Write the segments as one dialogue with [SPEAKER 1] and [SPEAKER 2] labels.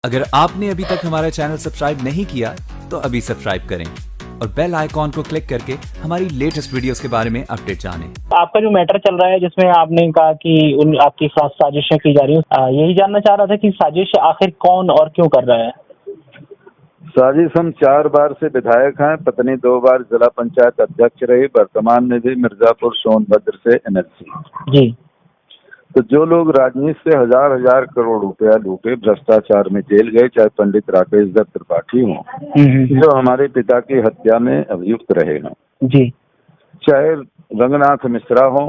[SPEAKER 1] अगर आपने अभी तक हमारा चैनल सब्सक्राइब नहीं किया तो अभी सब्सक्राइब करें और बेल आइकॉन को क्लिक करके हमारी लेटेस्ट वीडियोस के बारे में अपडेट जानें।
[SPEAKER 2] आपका जो मैटर चल रहा है जिसमें आपने कहा कि उन आपके खिलाफ साजिशें की जा रही हैं, यही जानना चाह रहा था कि साजिश आखिर कौन और क्यों कर रहा है।
[SPEAKER 3] साजिश हम 4 बार से विधायक हैं, पत्नी 2 बार जिला पंचायत अध्यक्ष रही, वर्तमान में भी मिर्जापुर सोनभद्र से एनएलसी।
[SPEAKER 2] जी।
[SPEAKER 3] तो जो लोग राजनीति से हजार हजार करोड़ रुपया लूटे, भ्रष्टाचार में जेल गए, चाहे पंडित राकेश दत्त त्रिपाठी हों, जो हमारे पिता की हत्या में अभियुक्त रहे हैं,
[SPEAKER 2] जी,
[SPEAKER 3] चाहे रंगनाथ मिश्रा हो,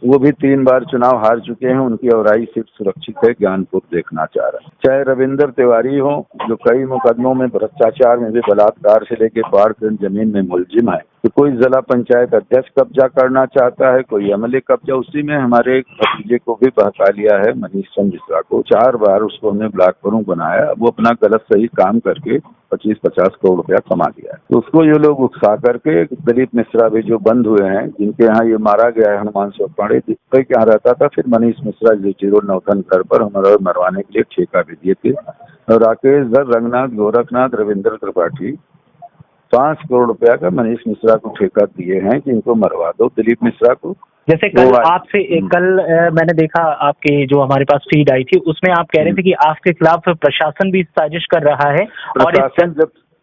[SPEAKER 3] वो भी 3 बार चुनाव हार चुके हैं, उनकी औराई सीट सुरक्षित है, ज्ञानपुर देखना चाह रहा है, चाहे रविंदर तिवारी हो जो कई मुकदमों में भ्रष्टाचार में भी बलात्कार से लेके बाढ़ की जमीन में मुलजिम है, तो कोई जिला पंचायत अध्यक्ष कब्जा करना चाहता है, कोई एमएलए कब्जा, उसी में हमारे भतीजे को भी बहका लिया है, मनीष चंद्र मिश्रा को 4 बार उसको हमने ब्लॉक प्रमुख बनाया, वो अपना गलत सही काम करके 25-50 करोड़ रुपया कमा लिया है। तो उसको ये लोग उकसा करके दिलीप मिश्रा भी जो बंद हुए हैं, जिनके यहाँ ये मारा गया है हनुमान सोपाड़े, के यहाँ रहता था, फिर मनीष मिश्रा जो 09 घर पर हमारा मरवाने के लिए ठेका भी दिए थे, और राकेश दत्त, रंगनाथ, गोरखनाथ, रविंद्र त्रिपाठी 5 करोड़ रुपया का मनीष मिश्रा को ठेका दिए हैं कि इनको मरवा दो दिलीप मिश्रा को। जैसे
[SPEAKER 2] कल मैंने देखा आपके जो हमारे पास फीड आई थी उसमें आप कह रहे थे कि आपके खिलाफ प्रशासन भी साजिश कर रहा है।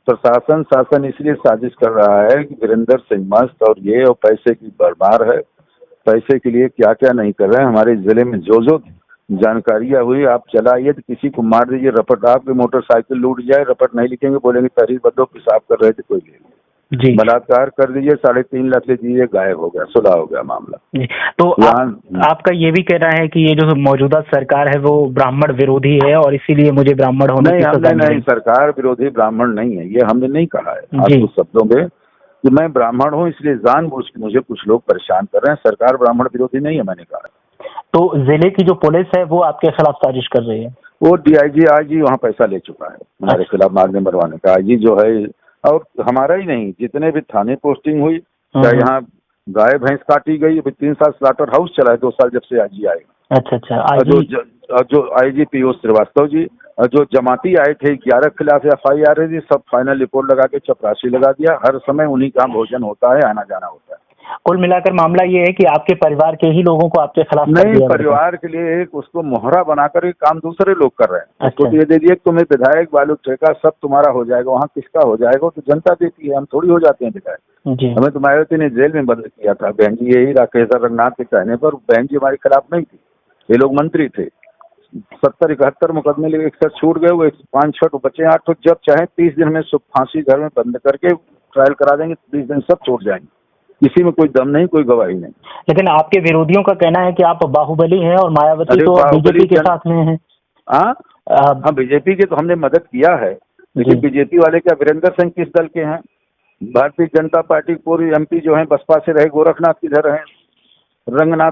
[SPEAKER 3] प्रशासन शासन इसलिए साजिश कर रहा है कि वीरेंद्र सिंह मस्त और ये और पैसे की बरबार है, पैसे के लिए क्या क्या नहीं कर रहे हैं। हमारे जिले में जो जानकारियां हुई, आप चलाइए तो किसी को मार दीजिए, रपट आपकी मोटरसाइकिल लूट जाए, रपट नहीं लिखेंगे, बोलेंगे तहरीर बदलो, पेशाब कर रहे थे कोई ले जी, बलात्कार कर दीजिए, 3.5 लाख ले दीजिए, गायब हो गया, सुलह हो गया मामला जी।
[SPEAKER 2] तो आपका ये भी कहना है कि ये जो मौजूदा सरकार है वो ब्राह्मण विरोधी है और इसीलिए मुझे ब्राह्मण होने
[SPEAKER 3] नहीं, हमने नहीं, सरकार विरोधी ब्राह्मण नहीं है, ये हमने नहीं कहा है आपके शब्दों में कि मैं ब्राह्मण हूँ इसलिए जानबूझ के मुझे कुछ लोग परेशान कर रहे हैं। सरकार ब्राह्मण विरोधी नहीं है, मैंने कहा।
[SPEAKER 2] तो जिले की जो पुलिस है वो आपके खिलाफ साजिश कर रही है।
[SPEAKER 3] वो डीआईजी आईजी वहाँ पैसा ले चुका है हमारे खिलाफ मारने मरवाने का। आईजी जो है, और हमारा ही नहीं, जितने भी थाने पोस्टिंग हुई, चाहे यहाँ गाय भैंस काटी गई, अभी 3 साल स्लाटर हाउस चला है, 2 साल जब से आईजी आए। अच्छा, जो आईजी पीयूष श्रीवास्तव जी, जो जमाती आए थे 11 के खिलाफ FIR थी, सब फाइनल रिपोर्ट लगा के चपरासी लगा दिया। हर समय उन्हीं का भोजन होता है, आना जाना होता है।
[SPEAKER 2] कुल मिलाकर मामला ये है कि आपके परिवार के ही लोगों को आपके खिलाफ
[SPEAKER 3] नहीं, परिवार के लिए एक उसको मोहरा बनाकर एक काम दूसरे लोग कर रहे हैं।
[SPEAKER 2] अच्छा।
[SPEAKER 3] तो ये दे दिए तुम्हें विधायक बालू ठेका सब तुम्हारा हो जाएगा, वहाँ किसका हो जाएगा तो जनता देती है, हम थोड़ी हो जाते हैं विधायक। हमें तो मायावती ने जेल में बदल किया था, बहन जी यही राकेश रंगनाथ के कहने पर। बहन जी हमारे खिलाफ नहीं थी, ये लोग मंत्री थे, 70-71 मुकदमे लेके 61 छूट गए, वो 5-6 बचे 8, जब चाहे 30 दिन में फांसी घर में बंद करके ट्रायल करा देंगे, 30 दिन सब छूट जाएंगे, किसी में कोई दम नहीं, कोई गवाही नहीं।
[SPEAKER 2] लेकिन आपके विरोधियों का कहना है कि आप बाहुबली हैं और मायावती तो बीजेपी के साथ में हैं।
[SPEAKER 3] हाँ, बीजेपी के तो हमने मदद किया है, लेकिन बीजेपी वाले क्या वीरेंद्र सिंह किस दल के हैं? भारतीय जनता पार्टी पूरी MP जो है बसपा से रहे, गोरखनाथ किधर है? रंगनाथ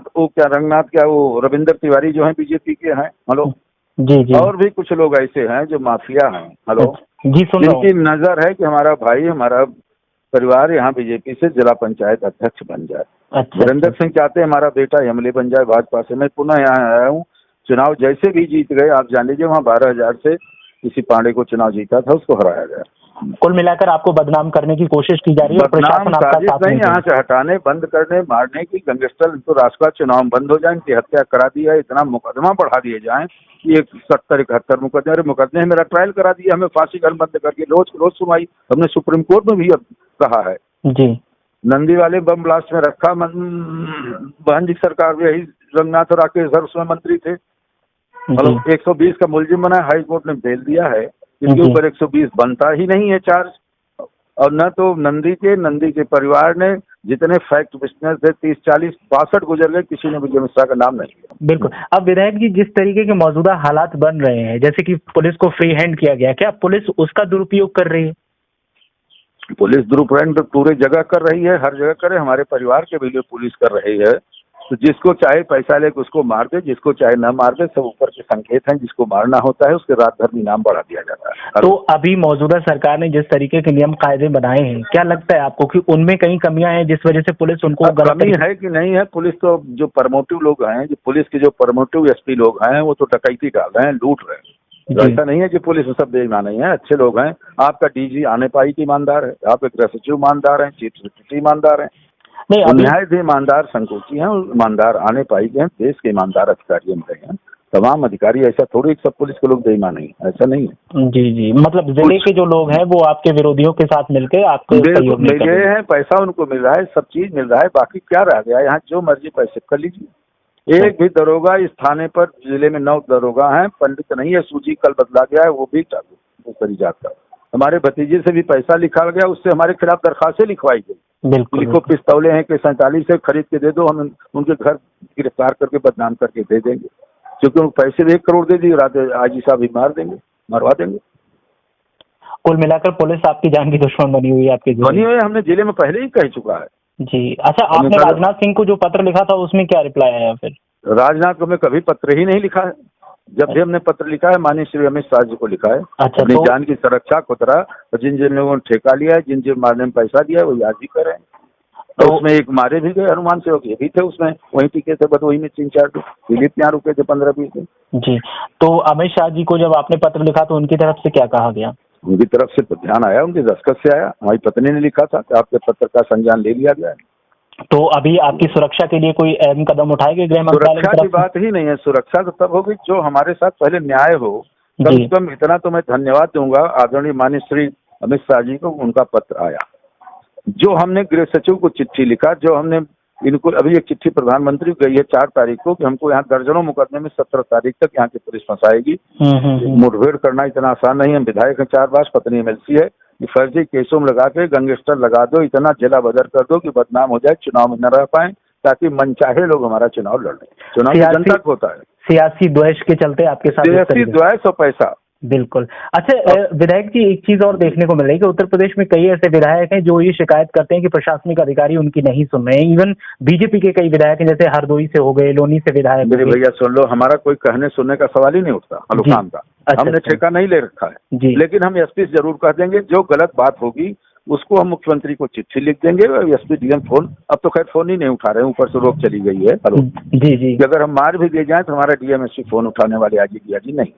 [SPEAKER 3] वो रविंदर तिवारी जो है बीजेपी के हैं। हेलो जी। और भी कुछ लोग ऐसे हैं जो माफिया हैं, हेलो जी, जिनकी नजर है कि हमारा भाई, हमारा परिवार यहाँ बीजेपी से जिला पंचायत अध्यक्ष बन जाए। अच्छा। वीरेंद्र सिंह चाहते हैं हमारा बेटा एमएलए बन जाए भाजपा से। मैं पुनः यहाँ आया हूँ, चुनाव जैसे भी जीत गए, आप जान लीजिए, वहाँ 12,000 से किसी पांडे को चुनाव जीता था, उसको हराया गया।
[SPEAKER 2] कुल मिलाकर आपको बदनाम करने की कोशिश की जा रही है।
[SPEAKER 3] बदनाम साजिश नहीं, यहाँ से हटाने, बंद करने, मारने की गैंगस्टर, तो राष्ट्रवाद चुनाव बंद हो जाए, इनकी हत्या करा दी है, इतना मुकदमा बढ़ा दिए जाए कि 70-71 मुकदमे मेरा ट्रायल करा दिया, हमें फांसी घर बंद करके रोज सुनवाई। हमने सुप्रीम कोर्ट में भी कहा है जी। नंदी वाले बम ब्लास्ट में रखा, बहन जी सरकार भी यही रंगनाथ और राकेश उसमें मंत्री थे। 120 का मुलजिम बना, हाई कोर्ट ने बेल दिया है, इनके ऊपर 120 बनता ही नहीं है चार्ज। और न तो नंदी के परिवार ने जितने फैक्ट विटनेस थे 30-40 62 गुजर गए, किसी ने विजय मिश्रा का नाम नहीं लिया।
[SPEAKER 2] बिल्कुल। अब विधायक जी, जिस तरीके के मौजूदा हालात बन रहे हैं, जैसे कि पुलिस को फ्री हैंड किया गया, क्या पुलिस उसका दुरुपयोग कर रही है?
[SPEAKER 3] पुलिस दुरुपयोग पूरे जगह कर रही है, हर जगह करे, हमारे परिवार के भी लिए पुलिस कर रही है। तो जिसको चाहे पैसा लेके उसको मार दे, जिसको चाहे न मार दे, सब ऊपर के संकेत हैं। जिसको मारना होता है उसके रात भर इनाम बढ़ा दिया जाता है।
[SPEAKER 2] तो अभी मौजूदा सरकार ने जिस तरीके के नियम कायदे बनाए हैं, क्या लगता है आपको कि उनमें कहीं कमियां हैं जिस वजह से पुलिस उनको
[SPEAKER 3] कमी है कि नहीं है? पुलिस तो जो प्रमोटिव लोग हैं, जो पुलिस के जो प्रमोटिव SP लोग हैं, वो तो डकैती डाल रहे हैं, लूट रहे हैं। तो ऐसा नहीं है कि पुलिस में सब बेईमान नहीं है, अच्छे लोग हैं। आपका डीजी आने पाई की ईमानदार है, आपके गृह सचिव ईमानदार हैं, चीफ सेक्रेटरी ईमानदार हैं,
[SPEAKER 2] नहीं
[SPEAKER 3] तो
[SPEAKER 2] अभी
[SPEAKER 3] निहायत ही ईमानदार संकोची हैं, ईमानदार आने पाई के हैं, देश के ईमानदार अधिकारी हम रहे हैं। तमाम अधिकारी, ऐसा थोड़ी सब पुलिस के लोग बेईमान नहीं है, ऐसा नहीं है।
[SPEAKER 2] जी जी, मतलब जिले के जो लोग हैं वो आपके विरोधियों के साथ मिलकर आपको सहयोग नहीं कर
[SPEAKER 3] मिले
[SPEAKER 2] रहे
[SPEAKER 3] हैं, पैसा उनको मिल रहा है, सब चीज मिल रहा है, बाकी क्या रह गया यहाँ, जो मर्जी पैसे कर लीजिए। एक भी दरोगा इस थाने पर, जिले में 9 दरोगा हैं, पंडित नहीं है, सूची कल बदला गया है, वो भी वो करी जाता है। हमारे भतीजे से भी पैसा लिखा गया, उससे हमारे खिलाफ दरखास्तें लिखवाई गई।
[SPEAKER 2] बिल्कुल
[SPEAKER 3] लिखो पिस्तौले हैं कि 47 से खरीद के दे दो, हम उनके घर गिरफ्तार करके बदनाम करके दे देंगे, क्योंकि उनको पैसे भी 1 करोड़ दे दिए, रात आजी साहब भी मार देंगे, मरवा देंगे।
[SPEAKER 2] कुल मिलाकर पुलिस आपकी जान की दुश्मन बनी हुई है आपके जिले
[SPEAKER 3] बनी
[SPEAKER 2] में।
[SPEAKER 3] हुई है, हमने जिले में पहले ही कह चुका है।
[SPEAKER 2] जी अच्छा, आपने राजनाथ सिंह को जो पत्र लिखा था उसमें क्या रिप्लाई आया फिर?
[SPEAKER 3] राजनाथ को मैं कभी पत्र ही नहीं लिखा है। जब भी हमने पत्र लिखा है माननीय श्री अमित शाह जी को लिखा है।
[SPEAKER 2] अच्छा,
[SPEAKER 3] अपनी
[SPEAKER 2] तो
[SPEAKER 3] जान की सुरक्षा खुतरा, और जिन जिन लोगों ने ठेका लिया है, जिन जिन मारने में पैसा दिया है, वो याद भी कर रहे हैं। तो उसमें एक मारे भी गए हनुमान सेवक, ये भी थे उसमें, वहीं टिके थे बदोही में 3-4 दिलीप यहाँ रुके थे 15-20 दिन।
[SPEAKER 2] जी, तो अमित शाह जी को जब आपने पत्र लिखा तो उनकी तरफ से क्या कहा गया?
[SPEAKER 3] उनकी तरफ से ध्यान आया, उनके दस्तखत से आया, हमारी पत्नी ने लिखा था कि आपके पत्र का संज्ञान ले लिया गया है।
[SPEAKER 2] तो अभी आपकी सुरक्षा के लिए कोई अहम कदम उठाएंगे गृह मंत्रालय
[SPEAKER 3] सुरक्षा की बात ही नहीं है, सुरक्षा तो तब होगी जो हमारे साथ पहले न्याय हो। कम से कम इतना तो मैं धन्यवाद दूंगा आदरणीय माननीय श्री अमित शाह जी को, उनका पत्र आया। जो हमने गृह सचिव को चिट्ठी लिखा, जो हमने इनको, अभी एक चिट्ठी प्रधानमंत्री को गई है 4 तारीख को कि हमको यहाँ दर्जनों मुकदमे में 17 तारीख तक यहाँ की पुलिस फंसाएगी। मुठभेड़ करना इतना आसान नहीं है। विधायक है 4 बार, पत्नी एमएलसी है, फर्जी केसों में लगा के गैंगस्टर लगा दो, इतना जिला बदर कर दो कि बदनाम हो जाए, चुनाव में न रह पाए, ताकि मनचाहे लोग हमारा चुनाव लड़ लें। चुनाव जनता को होता है,
[SPEAKER 2] सियासी द्वेष के चलते आपके साथ
[SPEAKER 3] सियासी द्वेष और पैसा।
[SPEAKER 2] बिल्कुल। अच्छा विधायक जी, एक चीज और देखने को मिल रही है कि उत्तर प्रदेश में कई ऐसे विधायक हैं जो ये शिकायत करते हैं कि प्रशासनिक अधिकारी उनकी नहीं सुन रहे हैं। इवन बीजेपी के कई विधायक हैं, जैसे हरदोई से हो गए, लोनी से विधायक।
[SPEAKER 3] मेरे भैया सुन लो, हमारा कोई कहने सुनने का सवाल ही नहीं उठता हलुकाम का। हमने ठेका नहीं ले रखा है, लेकिन हम एसपी से जरूर कह देंगे, जो गलत बात होगी उसको हम मुख्यमंत्री को चिट्ठी लिख देंगे। एसपी डीएम फोन, अब तो खैर फोन ही नहीं उठा रहे, ऊपर से रोक चली गई है। हेलो
[SPEAKER 2] जी जी,
[SPEAKER 3] अगर हम मार भी दे जाए तो हमारा डीएम एसपी फोन उठाने वाले आज जी नहीं।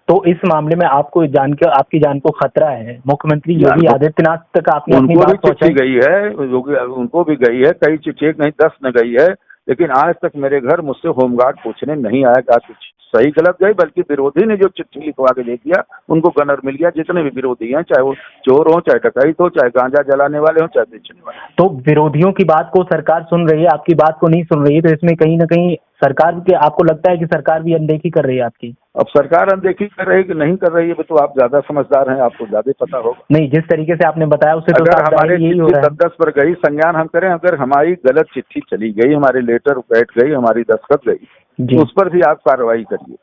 [SPEAKER 2] तो इस मामले में आपको आपकी जान को खतरा है? मुख्यमंत्री योगी आदित्यनाथ तक आपने अपनी बात पहुंचाई?
[SPEAKER 3] गई है, उनको भी गई है, कई चिट्ठी नहीं 10 न गई है, लेकिन आज तक मेरे घर मुझसे होमगार्ड पूछने नहीं आया कि कुछ सही गलत गई, बल्कि विरोधी ने जो चिट्ठी लिखवा के दे दिया उनको गनर मिल गया। जितने भी विरोधी हैं, चाहे वो चोर हो, चाहे डकैत हो, चाहे गांजा जलाने वाले हो, चाहे बेचने वाले।
[SPEAKER 2] तो विरोधियों की बात को सरकार सुन रही है, आपकी बात को नहीं सुन रही है, तो इसमें कहीं ना कहीं सरकार के, आपको लगता है कि सरकार भी अनदेखी कर रही है आपकी?
[SPEAKER 3] अब सरकार अनदेखी कर रही है कि नहीं कर रही है, तो आप ज्यादा समझदार हैं, आपको ज्यादा पता होगा।
[SPEAKER 2] नहीं, जिस तरीके से आपने बताया उससे तो
[SPEAKER 3] हमारे
[SPEAKER 2] यही हो रहा है।
[SPEAKER 3] 10 पर गई, संज्ञान हम करें, अगर हमारी गलत चिट्ठी चली गई, हमारी लेटर बैठ गई, हमारी दस्तखत गई, तो उस पर भी आप कार्रवाई करिए।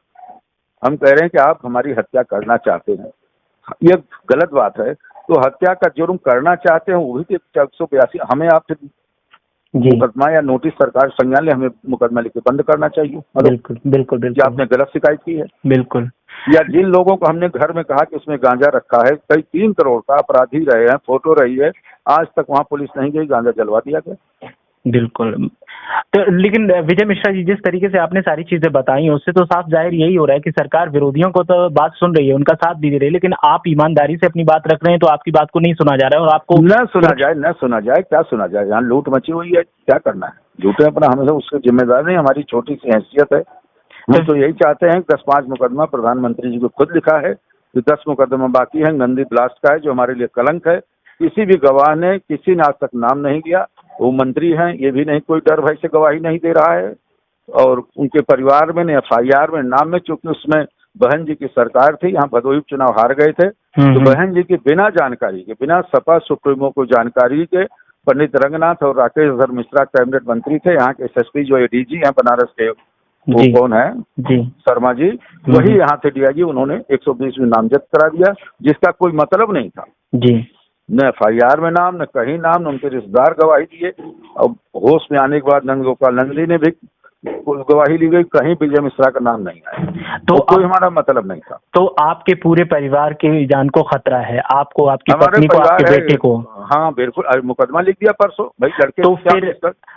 [SPEAKER 3] हम कह रहे हैं कि आप हमारी हत्या करना चाहते हैं, ये गलत बात है। तो हत्या का जुर्म करना चाहते हैं, वो भी 182 हमें आप मुकदमा या नोटिस सरकार संज्ञान ले, हमें मुकदमा लिख के बंद करना चाहिए।
[SPEAKER 2] बिल्कुल बिल्कुल बिल्कुल,
[SPEAKER 3] आपने गलत शिकायत की है।
[SPEAKER 2] बिल्कुल।
[SPEAKER 3] या जिन लोगों को हमने घर में कहा कि उसमें गांजा रखा है, कई 3 करोड़ का अपराधी रहे हैं, फोटो रही है, आज तक वहाँ पुलिस नहीं गई, गांजा जलवा दिया गया।
[SPEAKER 2] बिल्कुल। तो लेकिन विजय मिश्रा जी, जिस तरीके से आपने सारी चीजें बताई उससे तो साफ जाहिर यही हो रहा है कि सरकार विरोधियों को तो बात सुन रही है, उनका साथ भी दे रही है, लेकिन आप ईमानदारी से अपनी बात रख रहे हैं, तो आपकी बात को नहीं सुना जा रहा है। और आपको
[SPEAKER 3] न सुना जाए, क्या सुना जाए? यहाँ लूट मची हुई है, क्या करना है? झूठे अपना, हमें उसकी जिम्मेदार नहीं, हमारी छोटी सी हैसियत है। हम तो यही चाहते हैं 10-5 मुकदमा प्रधानमंत्री जी को खुद लिखा है, 10 मुकदमा बाकी है, नंदी ब्लास्ट का है, जो हमारे लिए कलंक है। किसी भी गवाह ने, किसी ने आज तक नाम नहीं लिया। वो मंत्री हैं, ये भी नहीं कोई डर भय से गवाही नहीं दे रहा है, और उनके परिवार में FIR में नाम में, चूंकि उसमें बहन जी की सरकार थी, यहाँ भदोही चुनाव हार गए थे, तो बहन जी की बिना जानकारी के, बिना सपा सुप्रीमो को जानकारी के, पंडित रंगनाथ और राकेश मिश्रा कैबिनेट मंत्री थे, यहाँ के SSP जो ADG हैं बनारस के, वो कौन है जी, शर्मा जी, वही यहाँ से DIG, उन्होंने 120 में नामजद करा दिया, जिसका कोई मतलब नहीं था जी। न FIR में नाम, न कहीं नाम, न उनके रिश्तेदार गवाही दिए। अब होश में आने के बाद नंदगोपाल नंदी ने भी गवाही ली गई, कहीं विजय मिश्रा का नाम नहीं आया। तो कोई हमारा मतलब नहीं था।
[SPEAKER 2] तो आपके पूरे परिवार की जान को खतरा है, आपको, आपकी पत्नी को, आपके बेटे को?
[SPEAKER 3] हाँ बिल्कुल, अरे मुकदमा लिख दिया परसों भाई लड़के।
[SPEAKER 2] तो फिर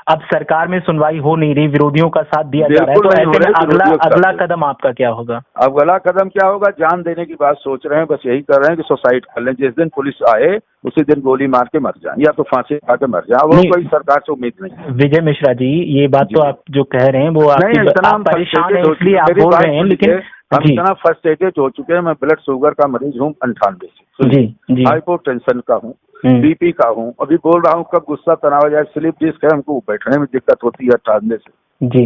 [SPEAKER 2] अब सरकार में सुनवाई हो नहीं रही, विरोधियों का साथ दिया जा रहा है,
[SPEAKER 3] बिल्कुल
[SPEAKER 2] तो
[SPEAKER 3] नहीं हो
[SPEAKER 2] ऐसे में
[SPEAKER 3] रहा है,
[SPEAKER 2] अगला कदम आपका क्या होगा?
[SPEAKER 3] अब अगला कदम क्या होगा? जान देने की बात सोच रहे हैं, बस यही कर रहे हैं कि सुसाइड कर लें, जिस दिन पुलिस आए उसी दिन गोली मार के मर जाए या तो फांसी खा के मर जाए। वो कोई सरकार से उम्मीद नहीं।
[SPEAKER 2] विजय मिश्रा जी, ये बात तो आप जो कह रहे हैं वो आप परेशान है इसलिए आप बोल रहे हैं, लेकिन
[SPEAKER 3] हम इतना फ्रस्ट्रेटेड हो चुके हैं। मैं ब्लड शुगर का मरीज हूँ 98 से,
[SPEAKER 2] जी
[SPEAKER 3] हाइपोटेंशन का हूँ, बीपी का हूँ। अभी बोल रहा हूँ कब गुस्सा तनाव जाए, स्लिप डिस्क है, हमको बैठने में दिक्कत होती है 98 से
[SPEAKER 2] जी।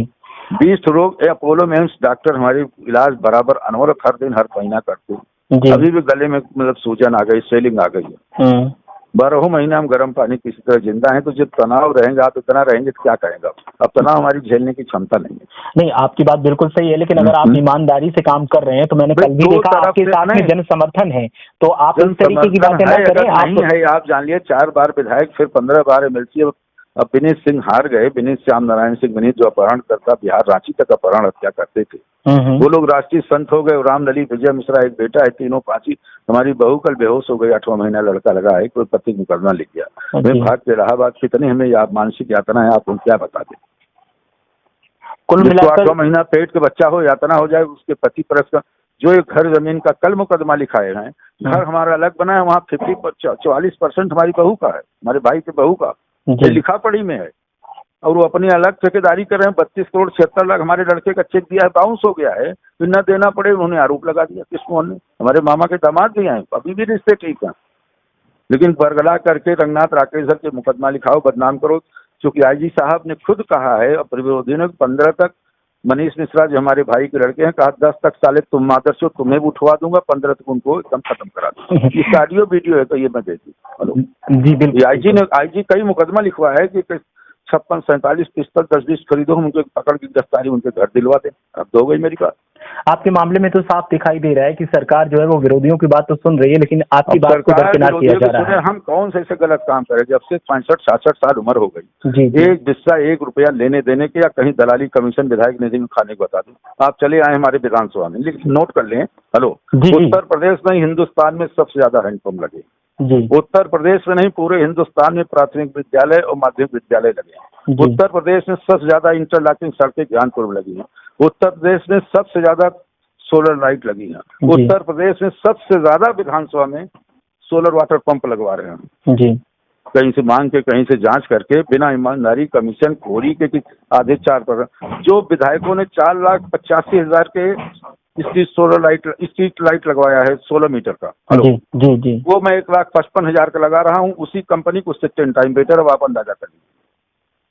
[SPEAKER 3] 20 रोग अपोलो में डॉक्टर हमारी इलाज बराबर अनवरत हर दिन हर महीना करते हैं। अभी भी गले में मतलब सूजन आ गई, स्वेलिंग आ गई है। 12 महीने हम गर्म पानी किसी तरह जिंदा हैं। तो जब तनाव रहेंगे, आप इतना रहेंगे तो क्या कहेंगे? अब तनाव हमारी झेलने की क्षमता नहीं है।
[SPEAKER 2] नहीं, आपकी बात बिल्कुल सही है, लेकिन अगर आप ईमानदारी से काम कर रहे हैं तो मैंने कल भी देखा आपके साथ में जन समर्थन है, तो आप इस तरीके की बातें ना करें।
[SPEAKER 3] नहीं है, आप जान लिए 4 बार विधायक, फिर 15 बार एमएलसी। अब विनीत सिंह हार गए, विनीत श्याम नारायण सिंह विनीत जो अपहरण करता, बिहार रांची तक अपहरण हत्या करते थे, वो लोग राष्ट्रीय संत हो गए। राम ललित, विजय मिश्रा, एक बेटा है, तीनों 5 ही। हमारी बहू कल बेहोश हो गई, 8वां महीना लड़का लगा है, कोई पति मुकदमा लिख गया। मैं भाग के इलाहाबाद, कितनी हमें मानसिक यातना है, आप क्या बता दें? कुल मिलाकर 8वां महीना पेट के बच्चा हो, यातना हो जाए, उसके पति परस का जो एक घर जमीन का कल मुकदमा लिखाए हैं। घर हमारा अलग बना है, वहाँ 44% हमारी बहू का है, हमारे भाई के बहू का लिखा पढ़ी में है, और वो अपनी अलग ठेकेदारी कर रहे हैं। 32 करोड़ 76 लाख हमारे लड़के का चेक दिया है, बाउंस हो गया है, फिर न देना पड़े उन्होंने आरोप लगा दिया। किसको? हमारे मामा के दामाद भी हैं, अभी भी रिश्ते ठीक हैं, लेकिन बरगला करके रंगनाथ राकेश सर के मुकदमा लिखाओ, बदनाम करो। क्योंकि आईजी साहब ने खुद कहा है और विरोधी ने 15 तक मनीष मिश्रा जो हमारे भाई के लड़के हैं, कहा 10 तक साले तुम मादरचो, तुम्हें भी उठवा दूंगा, 15 तक उनको एकदम खत्म करा दूंगा। ये ऑडियो वीडियो है, तो ये मैं दे दी। हेलो जी, बिल्कुल। आईजी कई मुकदमा लिखवा है कि 56, 47 पिस्तौल 10-20 खरीदो, हम उनके पकड़ की गिरफ्तारी उनके घर दिलवा दें। अब तो हो गई मेरी बात। आपके मामले में तो साफ दिखाई दे रहा है कि सरकार जो है वो विरोधियों की बात तो सुन रही है, लेकिन आपकी बात को दरकिनार किया जा रहा है। हम कौन से ऐसे गलत काम करें? जब से 65-66 साल उम्र हो गई, एक हिस्सा 1 रुपया लेने देने के या कहीं दलाली कमीशन विधायक निधि में खाने को बता दो। आप चले आए हमारे विधानसभा में, लेकिन नोट कर लें, हेलो, उत्तर प्रदेश में हिंदुस्तान में सबसे ज्यादा हैंडपंप लगे। उत्तर प्रदेश में नहीं, पूरे हिंदुस्तान में प्राथमिक विद्यालय और माध्यमिक विद्यालय लगे। उत्तर प्रदेश में सबसे ज्यादा इंटरलॉकिंग सड़कें ज्ञानपुर में लगी हैं। उत्तर प्रदेश में सबसे ज्यादा सोलर लाइट लगी हैं। उत्तर प्रदेश में सबसे ज्यादा विधानसभा में सोलर वाटर पंप लगवा रहे हैं जी। कहीं से मांग के, कहीं से जांच करके, बिना ईमानदारी, कमीशन खोरी के आधे 4%। जो विधायकों ने 4,85,000 के स्ट्रीट लाइट लगवाया है 16 मीटर का, जी, वो मैं 1,55,000 का लगा रहा हूँ। उसी कंपनी को उससे 10 टाइम बेटर। अब आप अंदाजा करिए।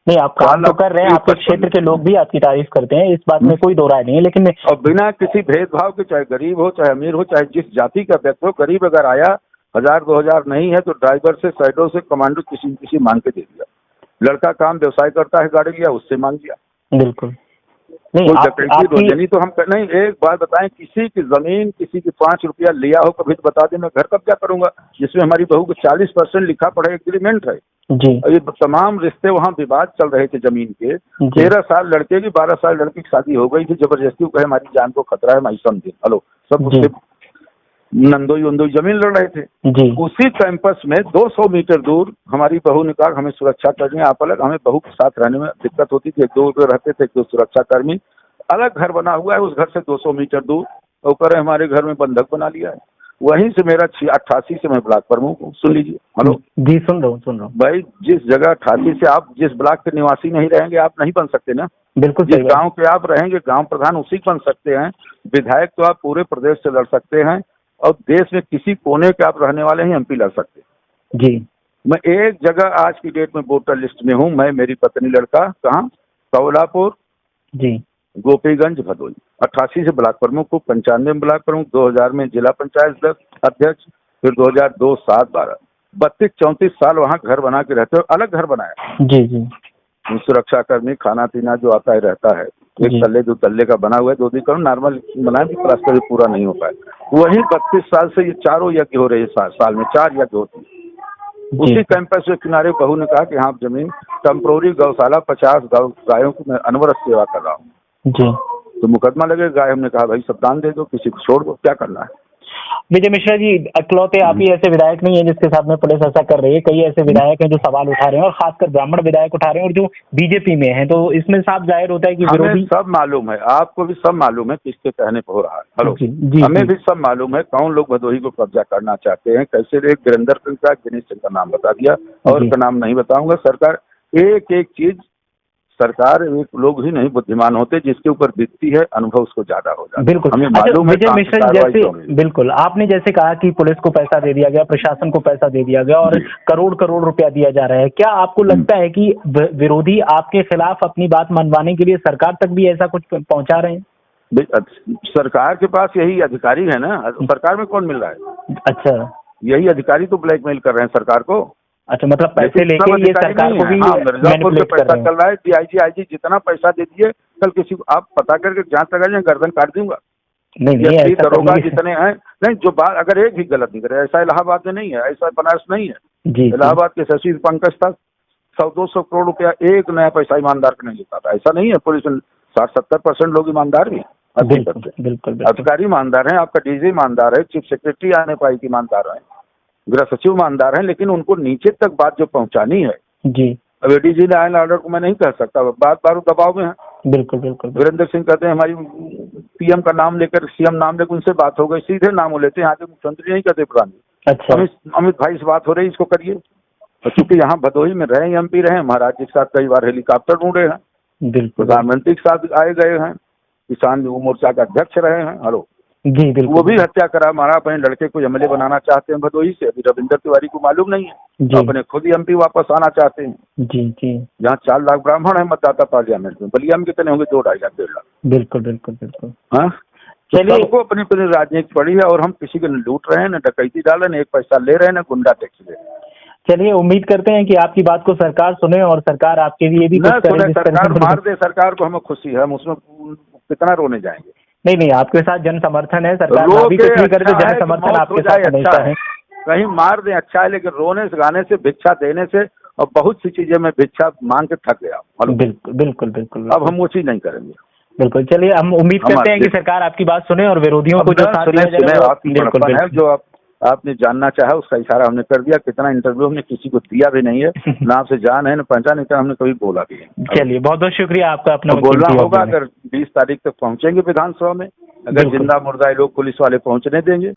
[SPEAKER 3] नहीं, आप काम तो कर रहे हैं, आपके क्षेत्र के लोग भी आपकी तारीफ करते हैं, इस बात में कोई दो राय नहीं है, लेकिन और बिना किसी भेदभाव के, चाहे गरीब हो, चाहे अमीर हो, चाहे जिस जाति का व्यक्ति हो, गरीब अगर आया 1000-2000 नहीं है तो ड्राइवर से, साइडों से, कमांडो किसी मांग के दे दिया। लड़का काम व्यवसाय करता है, गाड़ी लिया, उससे मांग लिया। बिल्कुल नहीं, रोजनी तो हम नहीं। एक बात बताएं, किसी की जमीन, किसी की 5 रुपया लिया हो, कभी तो बता दें, मैं घर कब क्या करूंगा, जिसमें हमारी बहू को 40% लिखा पढ़ा एग्रीमेंट है जी। ये तमाम रिश्ते वहाँ विवाद चल रहे थे जमीन के। 13 साल लड़के की, 12 साल लड़की की शादी हो गई थी जबरदस्ती। कहे हमारी जान को खतरा है, मैं समझे। हेलो, सब उसके नंदोई जमीन लड़ रहे थे जी। उसी कैंपस में 200 मीटर दूर हमारी बहू ने कहा हमें सुरक्षा कर्मी आप अलग, हमें बहू के साथ रहने में दिक्कत होती थी। 2 रहते थे, 2 सुरक्षा कर्मी, अलग घर बना हुआ है उस घर से 200 मीटर दूर। और कह रहे हमारे घर में बंधक बना लिया है। वहीं से मेरा 88 से मैं ब्लॉक प्रमुख हूँ। सुन लीजिए। हेलो जी, सुन रहा हूँ भाई। जिस जगह 88 से आप जिस ब्लॉक के निवासी नहीं रहेंगे, आप नहीं बन सकते ना। बिल्कुल। जिस गांव के आप रहेंगे, गांव प्रधान उसी बन सकते हैं। विधायक तो आप पूरे प्रदेश से लड़ सकते हैं, और देश में किसी कोने के आप रहने वाले हैं, एमपी लड़ सकते हैं जी। मैं एक जगह आज की डेट में वोटर लिस्ट में हूँ, मैं, मेरी पत्नी, लड़का। कहाँ? कौलापुर जी, गोपीगंज, भदोई। 88 से ब्लॉक प्रमुख हूँ, 95 में ब्लॉक प्रमुख, 2000 में जिला पंचायत अध्यक्ष, फिर 2002, 7, 12, 32-34 साल वहाँ घर बना के रहते हो। अलग घर बनाया जी जी। सुरक्षा कर्मी, खाना पीना जो आता है रहता है, 1 तल्ले 2 तल्ले का बना हुआ है, 2 करोड़ नॉर्मल बनाया, प्लास्टर भी पूरा नहीं हो पाया। वही 32 साल से ये 4 यज्ञ हो रहे हैं, साल में 4 यज्ञ होती है। उसी कैंपस के किनारे बहू ने कहा कि हाँ जमीन टेम्पोररी गौशाला 50 गायों की मैं अनवरत सेवा कर रहा हूँ जी। तो मुकदमा लगे गाय, हमने कहा भाई सब दान दे दो, किसी को छोड़ दो, क्या करना है।
[SPEAKER 2] विजय मिश्रा जी, इकलौते आप ही ऐसे विधायक नहीं है जिसके साथ में पुलिस ऐसा कर रही है। कई ऐसे विधायक हैं जो सवाल उठा रहे हैं और खासकर ब्राह्मण विधायक उठा रहे हैं और जो बीजेपी में हैं, तो इसमें साफ जाहिर होता है कि
[SPEAKER 3] हमें
[SPEAKER 2] विरोधी।
[SPEAKER 3] सब मालूम है, आपको भी सब मालूम है किसके कहने पर हो रहा है। हेलो
[SPEAKER 2] जी,
[SPEAKER 3] हमें
[SPEAKER 2] जी।
[SPEAKER 3] भी सब मालूम है कौन लोग भदोही को कब्जा करना चाहते हैं, कैसे। एक वीरेंद्र सिंह का, दिनेश सिंह का नाम बता दिया और
[SPEAKER 2] जी।
[SPEAKER 3] का नाम नहीं बताऊंगा। सरकार एक एक चीज, सरकार एक लोग ही नहीं बुद्धिमान होते, जिसके ऊपर बीतती है अनुभव उसको ज्यादा हो जाता है।
[SPEAKER 2] बिल्कुल।
[SPEAKER 3] हमें
[SPEAKER 2] अच्छा
[SPEAKER 3] मालूम है
[SPEAKER 2] विजय
[SPEAKER 3] कहाँ से
[SPEAKER 2] मिश्रा जी,
[SPEAKER 3] कार्रवाई
[SPEAKER 2] जैसे
[SPEAKER 3] हो रही है।
[SPEAKER 2] बिल्कुल आपने जैसे कहा कि पुलिस को पैसा दे दिया गया, प्रशासन को पैसा दे दिया गया और
[SPEAKER 3] जी।
[SPEAKER 2] करोड़ करोड़ रुपया दिया जा रहा है, क्या आपको लगता है कि विरोधी आपके खिलाफ अपनी बात मनवाने के लिए सरकार तक भी ऐसा कुछ पहुंचा रहे हैं?
[SPEAKER 3] सरकार के पास यही अधिकारी है ना, सरकार में कौन मिल रहा है?
[SPEAKER 2] अच्छा
[SPEAKER 3] यही अधिकारी तो ब्लैकमेल कर रहे हैं सरकार को।
[SPEAKER 2] अच्छा, मतलब पैसे लेके ये सरकार को भी
[SPEAKER 3] मिर्जापुर से
[SPEAKER 2] मैनिपुलेट कर
[SPEAKER 3] पैसा
[SPEAKER 2] रहे हैं।
[SPEAKER 3] चल रहा है, डीआईजी आईजी जितना पैसा दे दिए, कल किसी को आप पता करके जांच लगा जाए, गर्दन काट दूंगा।
[SPEAKER 2] नहीं नहीं,
[SPEAKER 3] ये
[SPEAKER 2] ऐसा
[SPEAKER 3] दरोगा
[SPEAKER 2] नहीं।
[SPEAKER 3] जितने हैं, नहीं जो बात अगर एक भी गलत नहीं करे, ऐसा इलाहाबाद में नहीं है, ऐसा बनारस नहीं है।
[SPEAKER 2] जी
[SPEAKER 3] इलाहाबाद के शशि पंकज था, 100-200 करोड़ रुपया एक नया पैसा ईमानदार को नहीं देता था। ऐसा नहीं है, पुलिस में 60-70% लोग ईमानदार भी हैं, 80%।
[SPEAKER 2] बिल्कुल बिल्कुल।
[SPEAKER 3] अधिकारी ईमानदार हैं, आपका डीजी ईमानदार है, चीफ सेक्रेटरी आने पाई की ईमानदार है, गृह सचिव ईमानदार हैं, लेकिन उनको नीचे तक बात जो पहुंचानी है।
[SPEAKER 2] जी
[SPEAKER 3] अब एडीजी ने आयल ऑर्डर को मैं नहीं कह सकता, बात बारू दबाव में है।
[SPEAKER 2] बिल्कुल बिल्कुल।
[SPEAKER 3] वीरेंद्र सिंह कहते हैं हमारी पीएम का नाम लेकर, सीएम नाम लेकर उनसे बात हो गई, सीधे नाम लेते हैं, आगे मुख्यमंत्री नहीं कहते प्रधान।
[SPEAKER 2] अच्छा
[SPEAKER 3] अमित भाई से बात हो रही, इसको करिए। और चूंकि यहाँ भदोही में रहे, एमपी रहे, महाराज जी के साथ कई बार हेलीकॉप्टर ढूंढे हैं,
[SPEAKER 2] बिल्कुल।
[SPEAKER 3] प्रधानमंत्री के साथ आए गए हैं, किसान युवा मोर्चा का अध्यक्ष रहे हैं। हेलो
[SPEAKER 2] जी बिल्कुल।
[SPEAKER 3] वो भी हत्या करा मारा, अपने लड़के को एमएलए बनाना चाहते हैं भदोही से। अभी रविंदर तिवारी को मालूम नहीं है,
[SPEAKER 2] जी
[SPEAKER 3] अपने खुद ही एमपी वापस आना चाहते हैं।
[SPEAKER 2] जी जी
[SPEAKER 3] जहाँ 4 लाख ब्राह्मण है मतदाता पार्लियामेंट में, बलिया में कितने होंगे? 2-2.5 लाख 1.5 लाख।
[SPEAKER 2] बिल्कुल बिल्कुल बिल्कुल।
[SPEAKER 3] हाँ,
[SPEAKER 2] चलिए।
[SPEAKER 3] सबको अपनी अपनी राजनीति पड़ी है और हम किसी को न लूट रहे हैं, न डकैती डाल रहे हैं, न एक पैसा ले रहे हैं, न गुंडा टैक्स ले रहे हैं।
[SPEAKER 2] चलिए, उम्मीद करते हैं कि आपकी बात को सरकार सुने और सरकार आपके लिए भी
[SPEAKER 3] न
[SPEAKER 2] कुछ करे,
[SPEAKER 3] सुने,
[SPEAKER 2] जिस तरह
[SPEAKER 3] सरकार
[SPEAKER 2] से-
[SPEAKER 3] मार दे सरकार को, हमें खुशी है, हम उसमें कितना रोने जाएंगे।
[SPEAKER 2] नहीं नहीं, आपके साथ जन समर्थन है, सरकार
[SPEAKER 3] रो
[SPEAKER 2] ना भी
[SPEAKER 3] के
[SPEAKER 2] कुछ नहीं करे तो
[SPEAKER 3] अच्छा है
[SPEAKER 2] जन
[SPEAKER 3] कि
[SPEAKER 2] समर्थन
[SPEAKER 3] मौत
[SPEAKER 2] आपके
[SPEAKER 3] हो
[SPEAKER 2] साथ
[SPEAKER 3] जाए,
[SPEAKER 2] हमेशा
[SPEAKER 3] अच्छा
[SPEAKER 2] है।
[SPEAKER 3] कहीं मार दे अच्छा है, लेकिन रोने से, गाने से, भिक्षा देने से और बहुत सी चीजें मैं भिक्षा मांग के थक गया।
[SPEAKER 2] बिल्कुल बिल्कुल बिल्कुल।
[SPEAKER 3] अब हम वो चीज नहीं करेंगे।
[SPEAKER 2] बिल्कुल, चलिए हम उम्मीद करते हैं कि सरकार आपकी बात सुने और विरोधियों को जो साथ दिया जाएगा वो-
[SPEAKER 3] आपकी
[SPEAKER 2] बिल्कुल
[SPEAKER 3] बड़प्पन है,
[SPEAKER 2] बिल्कुल।
[SPEAKER 3] जो आपने जानना चाहा उसका इशारा हमने कर दिया। कितना इंटरव्यू हमने किसी को दिया भी नहीं है, ना आपसे जान है, ना पहचान है, हमने कभी बोला भी है।
[SPEAKER 2] चलिए, बहुत बहुत शुक्रिया आपका अपना
[SPEAKER 3] तो बोलना
[SPEAKER 2] कीमती
[SPEAKER 3] होगा,
[SPEAKER 2] वक्त देने।
[SPEAKER 3] अगर 20 तारीख तक पहुंचेंगे विधानसभा में, अगर
[SPEAKER 2] बिल्कुल।
[SPEAKER 3] जिंदा मुर्दा लोग पुलिस वाले पहुंचने देंगे।